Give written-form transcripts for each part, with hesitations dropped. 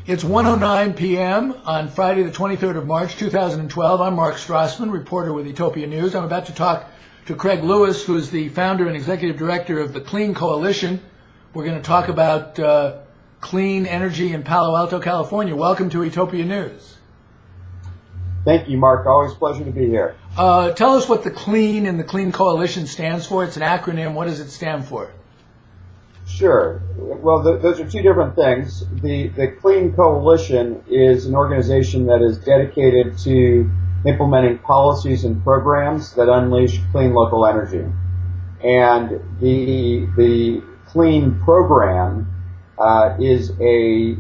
It's 1:09 p.m. on Friday, the 23rd of March, 2012. I'm Mark Strassman, reporter with Utopia News. I'm about to talk to Craig Lewis, who is the founder and executive director of the Clean Coalition. We're going to talk about clean energy in Palo Alto, California. Welcome to Utopia News. Thank you, Mark. Always a pleasure to be here. Tell us what the Clean and the Clean Coalition stands for. It's an acronym. What does it stand for? Sure. Well, those are two different things. The Clean Coalition is an organization that is dedicated to implementing policies and programs that unleash clean local energy. And the Clean program is the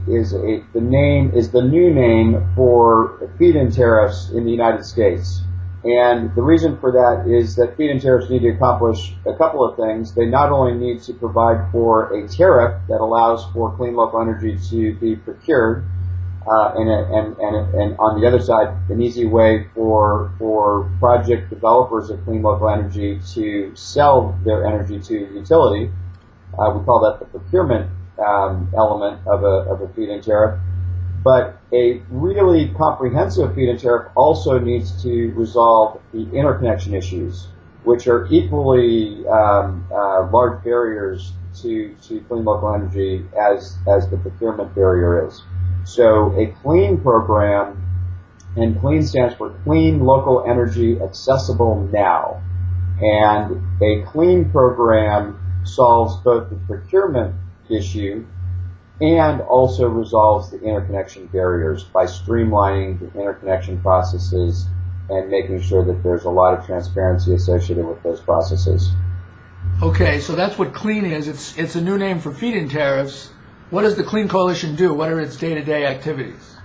new name for feed-in tariffs in the United States. And the reason for that is that feed-in tariffs need to accomplish a couple of things. They not only need to provide for a tariff that allows for clean local energy to be procured, and on the other side, an easy way for project developers of clean local energy to sell their energy to utility. We call that the procurement element of a feed-in tariff. But a really comprehensive feed-in tariff also needs to resolve the interconnection issues, which are equally large barriers to clean local energy as the procurement barrier is. So a clean program, and clean stands for Clean Local Energy Accessible Now. And a clean program solves both the procurement issue and also resolves the interconnection barriers by streamlining the interconnection processes and making sure that there's a lot of transparency associated with those processes. Okay, so that's what Clean is. It's a new name for feed-in tariffs. What does the Clean Coalition do? What are its day-to-day activities?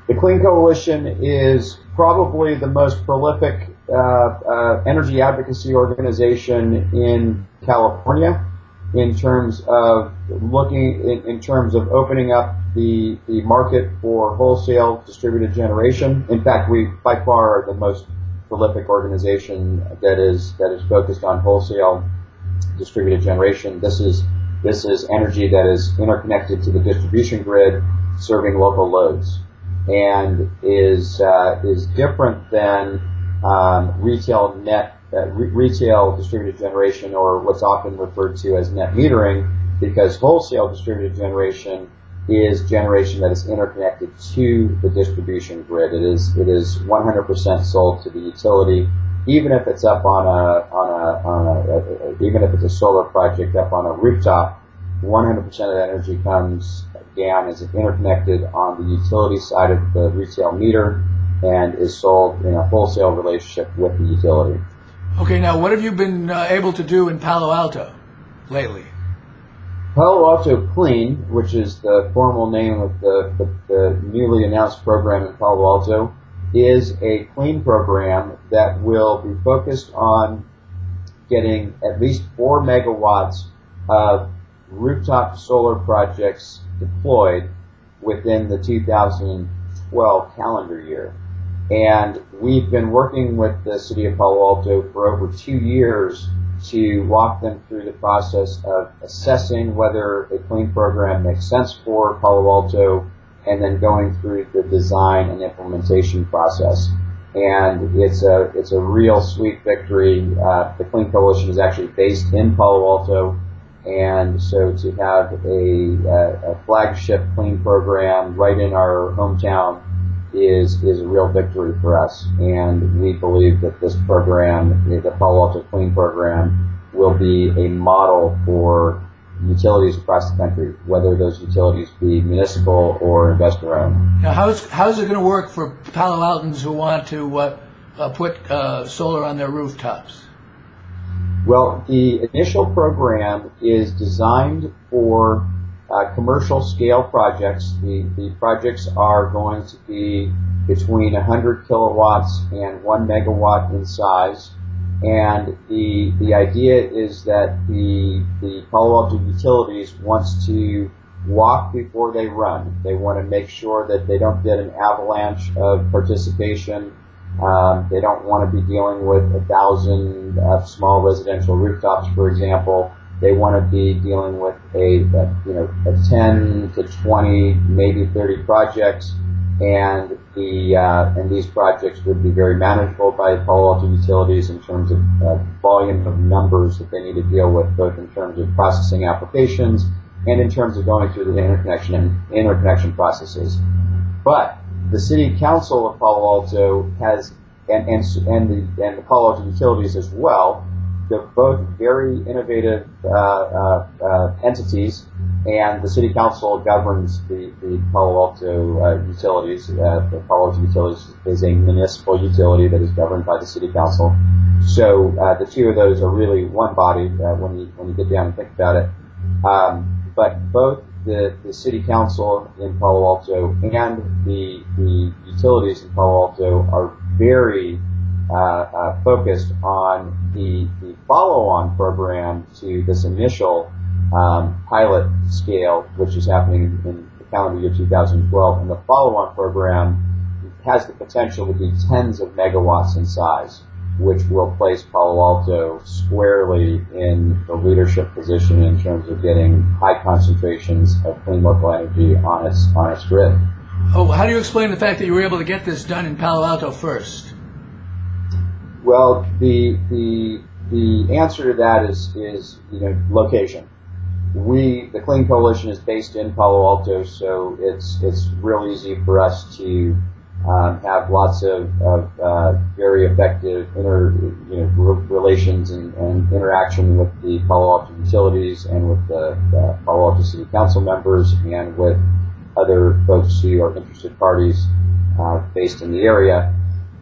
The Clean Coalition is probably the most prolific energy advocacy organization in California in terms of opening up the market for wholesale distributed generation. In fact, we by far are the most prolific organization that is focused on wholesale distributed generation. This is energy that is interconnected to the distribution grid, serving local loads, and is different than retail distributed generation, or what's often referred to as net metering, because wholesale distributed generation is generation that is interconnected to the distribution grid. It is 100% sold to the utility, even if it's up even if it's a solar project up on a rooftop. 100% of the energy comes down as interconnected on the utility side of the retail meter and is sold in a wholesale relationship with the utility. Okay, now what have you been able to do in Palo Alto lately? Palo Alto Clean, which is the formal name of the newly announced program in Palo Alto, is a clean program that will be focused on getting at least 4 megawatts of rooftop solar projects deployed within the 2012 calendar year. And we've been working with the city of Palo Alto for over 2 years to walk them through the process of assessing whether a clean program makes sense for Palo Alto, and then going through the design and implementation process. And it's a real sweet victory. The Clean Coalition is actually based in Palo Alto, and so to have a flagship clean program right in our hometown is a real victory for us. And we believe that this program, the Palo Alto Clean program, will be a model for utilities across the country, whether those utilities be municipal or investor-owned. Now, how's it going to work for Palo Altans who want to put solar on their rooftops? Well, the initial program is designed for commercial scale projects. The projects are going to be between 100 kilowatts and 1 megawatt in size. And the idea is that the Palo Alto utilities wants to walk before they run. They want to make sure that they don't get an avalanche of participation. They don't want to be dealing with 1,000 small residential rooftops, for example. They want to be dealing with a 10 to 20, maybe 30 projects, and these projects would be very manageable by Palo Alto Utilities in terms of volume of numbers that they need to deal with, both in terms of processing applications and in terms of going through the interconnection processes. But the City Council of Palo Alto has, and the Palo Alto Utilities as well, they're both very innovative entities, and the City Council governs the Palo Alto Utilities. The Palo Alto Utilities is a municipal utility that is governed by the City Council. So the two of those are really one body when you get down and think about it. But both the City Council in Palo Alto and the utilities in Palo Alto are very focused on the follow-on program to this initial pilot scale, which is happening in the calendar year 2012. And the follow-on program has the potential to be tens of megawatts in size, which will place Palo Alto squarely in the leadership position in terms of getting high concentrations of clean local energy on its grid. Oh, how do you explain the fact that you were able to get this done in Palo Alto first? Well, the answer to that is location. The Clean Coalition is based in Palo Alto, so it's real easy for us to have lots of very effective relations and interaction with the Palo Alto utilities and with the Palo Alto City Council members and with other folks who are interested parties based in the area.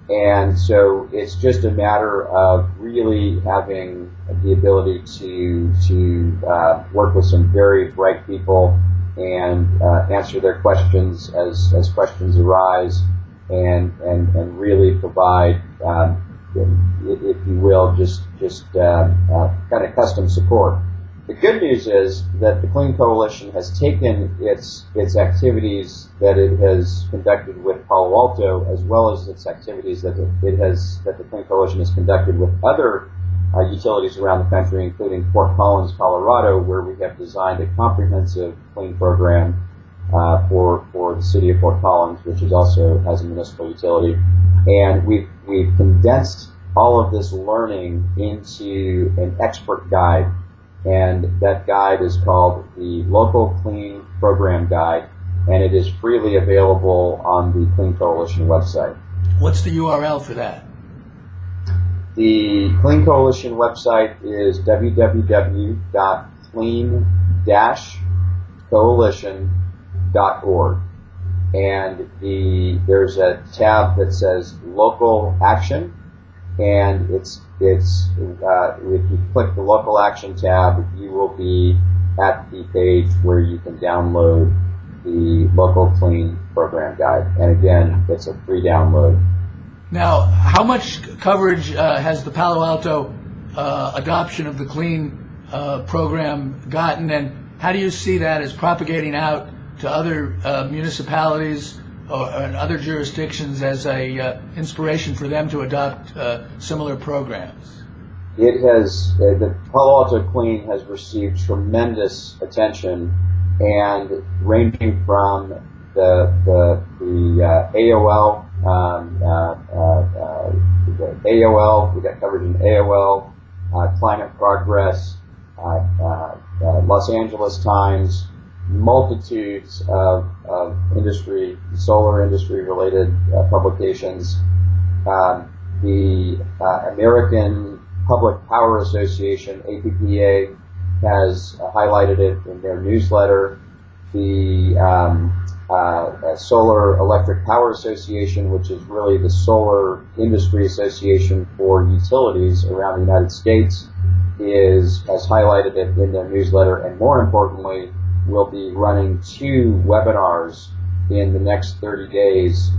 And so it's just a matter of really having the ability to work with some very bright people and answer their questions as questions arise, and really provide, if you will, just kind of custom support. The good news is that the Clean Coalition has taken its activities that it has conducted with Palo Alto, as well as its activities that the Clean Coalition has conducted with other utilities around the country, including Fort Collins, Colorado, where we have designed a comprehensive clean program for the city of Fort Collins, which also has a municipal utility. And we've condensed all of this learning into an expert guide. And that guide is called the Local Clean Program Guide, and it is freely available on the Clean Coalition website. What's the URL for that? The Clean Coalition website is www.clean-coalition.org. And there's a tab that says Local Action, and if you click the Local Action tab, you will be at the page where you can download the Local Clean Program Guide. And again, it's a free download. Now, how much coverage has the Palo Alto adoption of the clean program gotten, and how do you see that as propagating out to other municipalities and other jurisdictions as a inspiration for them to adopt similar programs? It has, the Palo Alto Clean has received tremendous attention, and ranging from the AOL, we got coverage in AOL, Climate Progress, Los Angeles Times, multitudes of industry, solar industry related publications. The American Public Power Association, APPA, has highlighted it in their newsletter. The Solar Electric Power Association, which is really the solar industry association for utilities around the United States, has highlighted it in their newsletter, and more importantly, will be running 2 webinars in the next 30 days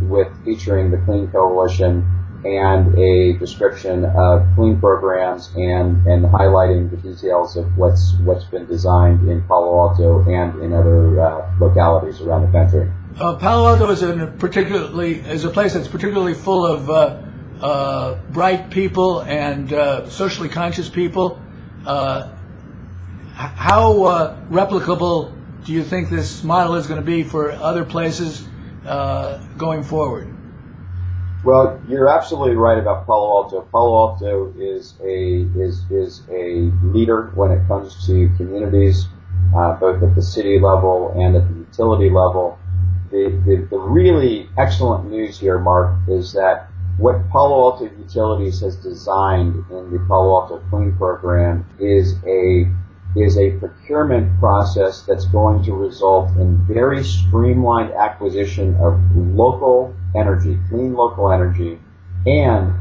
featuring the Clean Coalition and a description of clean programs and highlighting the details of what's been designed in Palo Alto and in other localities around the country. Palo Alto is a place that's particularly full of bright people and socially conscious people. How replicable do you think this model is going to be for other places going forward? Well, you're absolutely right about Palo Alto. Palo Alto is a leader when it comes to communities, both at the city level and at the utility level. The really excellent news here, Mark, is that what Palo Alto Utilities has designed in the Palo Alto Clean program is a procurement process that's going to result in very streamlined acquisition of local energy, clean local energy, and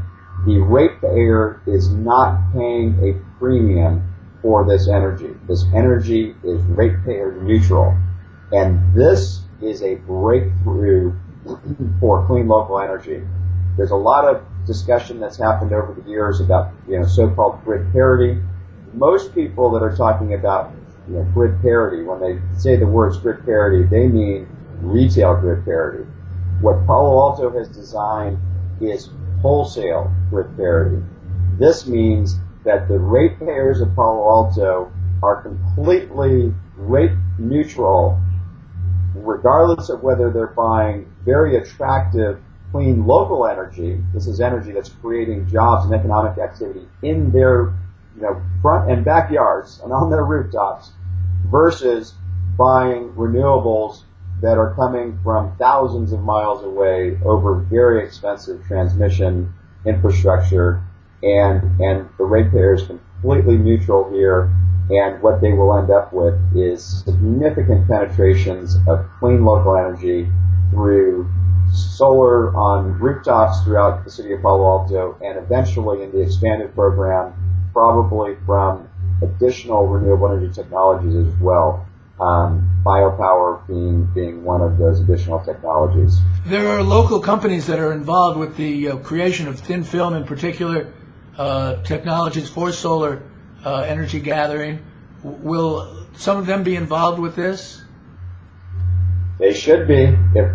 the ratepayer is not paying a premium for this energy. This energy is ratepayer neutral, and this is a breakthrough for clean local energy. There's a lot of discussion that's happened over the years about, so-called grid parity. Most people that are talking about, grid parity, when they say the words grid parity, they mean retail grid parity. What Palo Alto has designed is wholesale grid parity. This means that the ratepayers of Palo Alto are completely rate neutral, regardless of whether they're buying very attractive clean local energy. This is energy that's creating jobs and economic activity in their front and backyards and on their rooftops, versus buying renewables that are coming from thousands of miles away over very expensive transmission infrastructure, and the ratepayer is completely neutral here, and what they will end up with is significant penetrations of clean local energy through solar on rooftops throughout the city of Palo Alto, and eventually in the expanded program, probably from additional renewable energy technologies as well. Biopower being one of those additional technologies. There are local companies that are involved with the creation of thin film, in particular, technologies for solar energy gathering. Will some of them be involved with this? They should be. If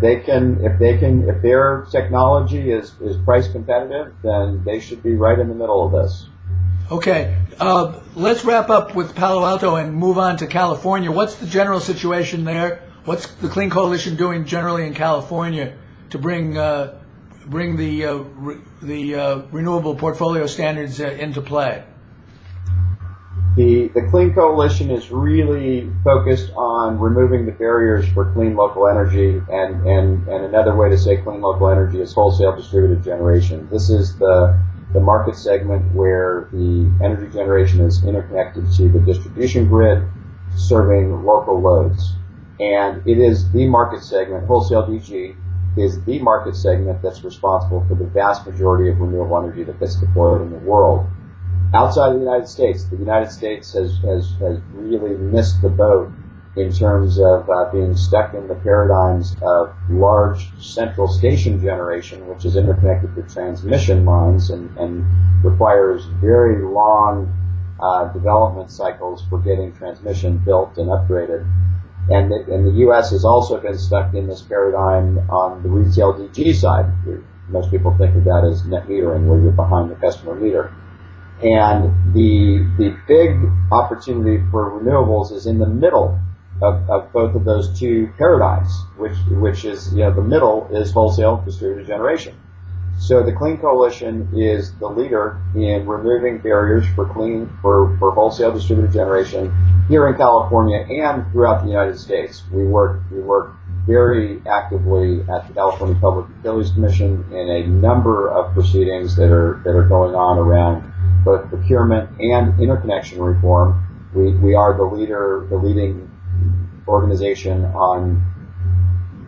their technology is price competitive, then they should be right in the middle of this. Okay, let's wrap up with Palo Alto and move on to California. What's the general situation there? What's the Clean Coalition doing generally in California to bring the renewable portfolio standards into play? The Clean Coalition is really focused on removing the barriers for clean local energy, and another way to say clean local energy is wholesale distributed generation. This is the market segment where the energy generation is interconnected to the distribution grid, serving local loads. And it is the market segment, wholesale DG, is the market segment that's responsible for the vast majority of renewable energy that gets deployed in the world. Outside of the United States has really missed the boat in terms of being stuck in the paradigms of large central station generation, which is interconnected to transmission lines and requires very long development cycles for getting transmission built and upgraded. And the U.S. has also been stuck in this paradigm on the retail DG side. Most people think of that as net metering, where you're behind the customer meter. And the big opportunity for renewables is in the middle of both of those two paradigms, which is, the middle is wholesale distributed generation. So the Clean Coalition is the leader in removing barriers for wholesale distributed generation here in California and throughout the United States. We work very actively at the California Public Utilities Commission in a number of proceedings that are going on around both procurement and interconnection reform. We are the leading organization on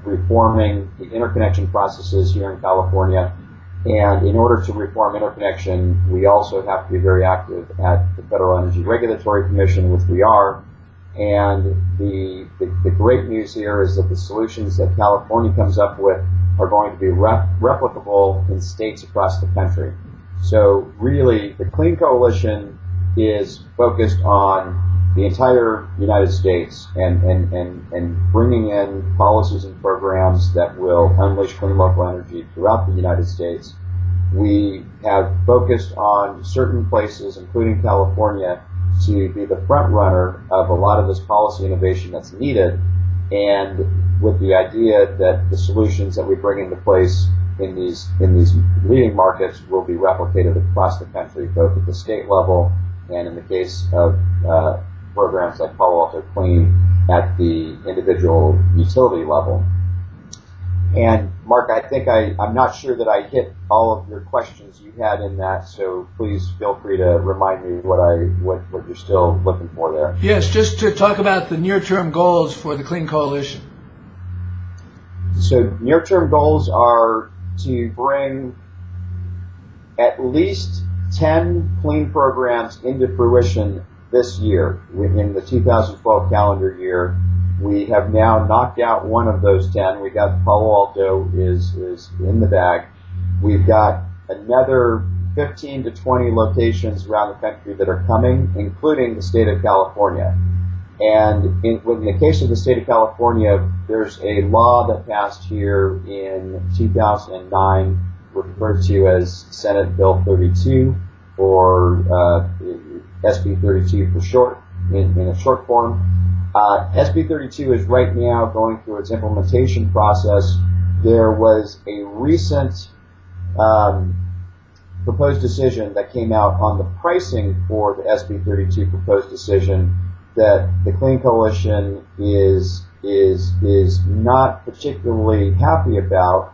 reforming the interconnection processes here in California. And in order to reform interconnection, we also have to be very active at the Federal Energy Regulatory Commission, which we are. And the great news here is that the solutions that California comes up with are going to be replicable in states across the country. So really, the Clean Coalition is focused on the entire United States and bringing in policies and programs that will unleash clean local energy throughout the United States. We have focused on certain places, including California, to be the front runner of a lot of this policy innovation that's needed, and with the idea that the solutions that we bring into place in these leading markets will be replicated across the country, both at the state level and in the case of programs like Palo Alto Clean at the individual utility level. And Mark, I think I'm not sure that I hit all of your questions you had in that, so please feel free to remind me what you're still looking for there. Yes, just to talk about the near-term goals for the Clean Coalition. So near-term goals are to bring at least 10 clean programs into fruition this year, in the 2012 calendar year. We have now knocked out one of those 10. We got Palo Alto is in the bag. We've got another 15 to 20 locations around the country that are coming, including the state of California. And in the case of the state of California, there's a law that passed here in 2009, referred to as Senate Bill 32, or SB 32 for short, in a short form. SB 32 is right now going through its implementation process. There was a recent proposed decision that came out on the pricing for the SB 32 proposed decision that the Clean Coalition is not particularly happy about,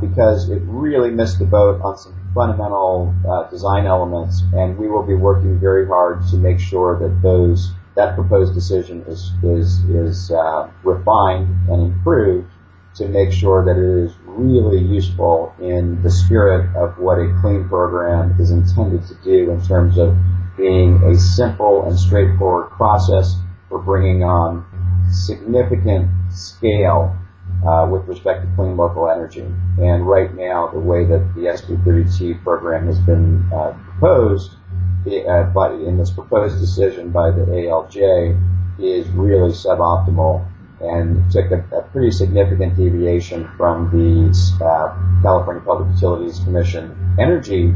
because it really missed the boat on some fundamental design elements, and we will be working very hard to make sure that that proposed decision is refined and improved to make sure that it is really useful in the spirit of what a clean program is intended to do, in terms of being a simple and straightforward process for bringing on significant scale with respect to clean local energy. And right now, the way that the SB 32 program has been proposed, in this proposed decision by the ALJ, is really suboptimal and took a pretty significant deviation from the California Public Utilities Commission energy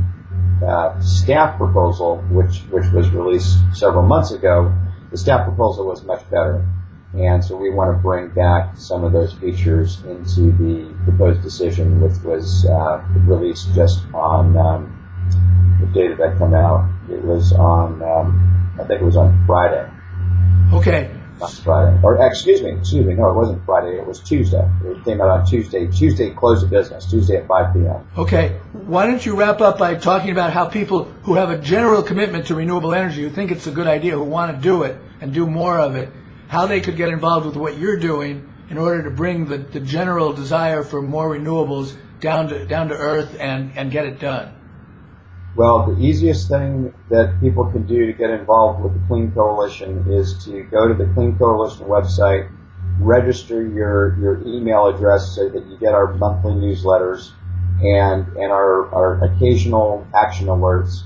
staff proposal, which was released several months ago. The staff proposal was much better. And so we want to bring back some of those features into the proposed decision, which was released just on the day that that come out. It was on, I think it was on Friday. Okay. Not Friday. Or excuse me, no, it wasn't Friday, it was Tuesday. It came out on Tuesday. Tuesday close of business, Tuesday at 5 p.m. Okay. Why don't you wrap up by talking about how people who have a general commitment to renewable energy, who think it's a good idea, who want to do it and do more of it, how they could get involved with what you're doing in order to bring the general desire for more renewables down to earth and get it done? Well, the easiest thing that people can do to get involved with the Clean Coalition is to go to the Clean Coalition website, register your email address so that you get our monthly newsletters and our occasional action alerts.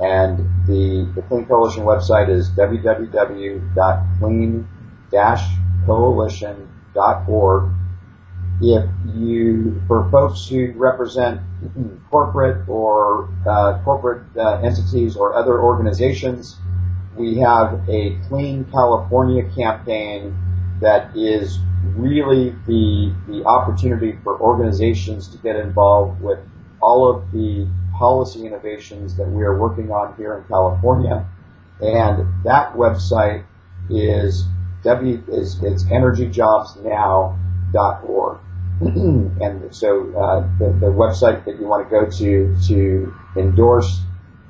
And the Clean Coalition website is www.clean-coalition.org. If you, for folks who represent corporate or corporate entities or other organizations, we have a Clean California campaign that is really the opportunity for organizations to get involved with all of the policy innovations that we are working on here in California. And that website is energyjobsnow.org. And so the website that you want to go to endorse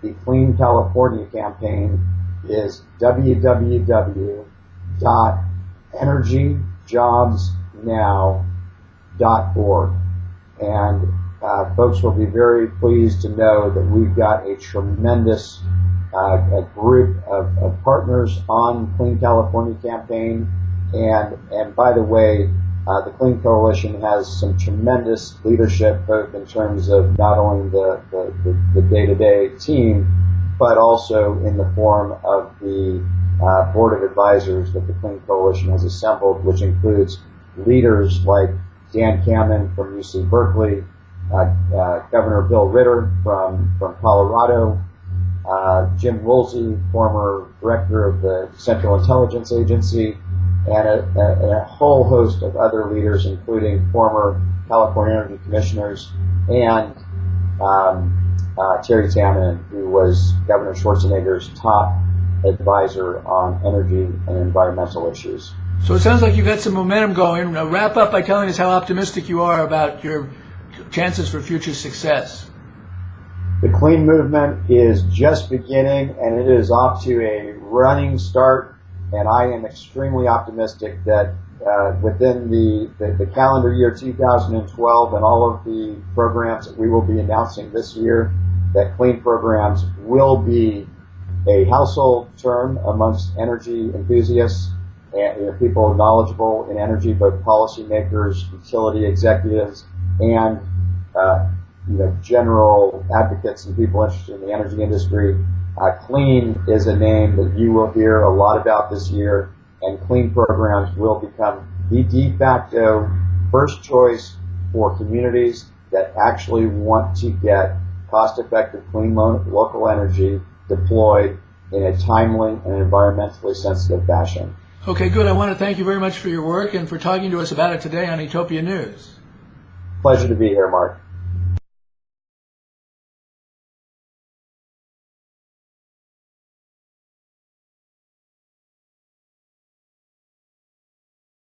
the Clean California campaign is www.energyjobsnow.org. And folks will be very pleased to know that we've got a tremendous group of partners on Clean California campaign. And by the way, the Clean Coalition has some tremendous leadership, both in terms of not only the day-to-day team, but also in the form of the board of advisors that the Clean Coalition has assembled, which includes leaders like Dan Kamen from UC Berkeley, Governor Bill Ritter from Colorado, Jim Woolsey, former director of the Central Intelligence Agency, and a whole host of other leaders, including former California Energy Commissioners and Terry Tamminen, who was Governor Schwarzenegger's top advisor on energy and environmental issues. So it sounds like you've got some momentum going. Now wrap up by telling us how optimistic you are about your chances for future success. The clean movement is just beginning, and it is off to a running start, and I am extremely optimistic that within the calendar year 2012 and all of the programs that we will be announcing this year, that clean programs will be a household term amongst energy enthusiasts and people knowledgeable in energy, both policymakers, utility executives, and general advocates and people interested in the energy industry. Clean is a name that you will hear a lot about this year, and clean programs will become the de facto first choice for communities that actually want to get cost-effective, clean local energy deployed in a timely and environmentally sensitive fashion. Okay, good. I want to thank you very much for your work and for talking to us about it today on Etopia News. Pleasure to be here, Mark.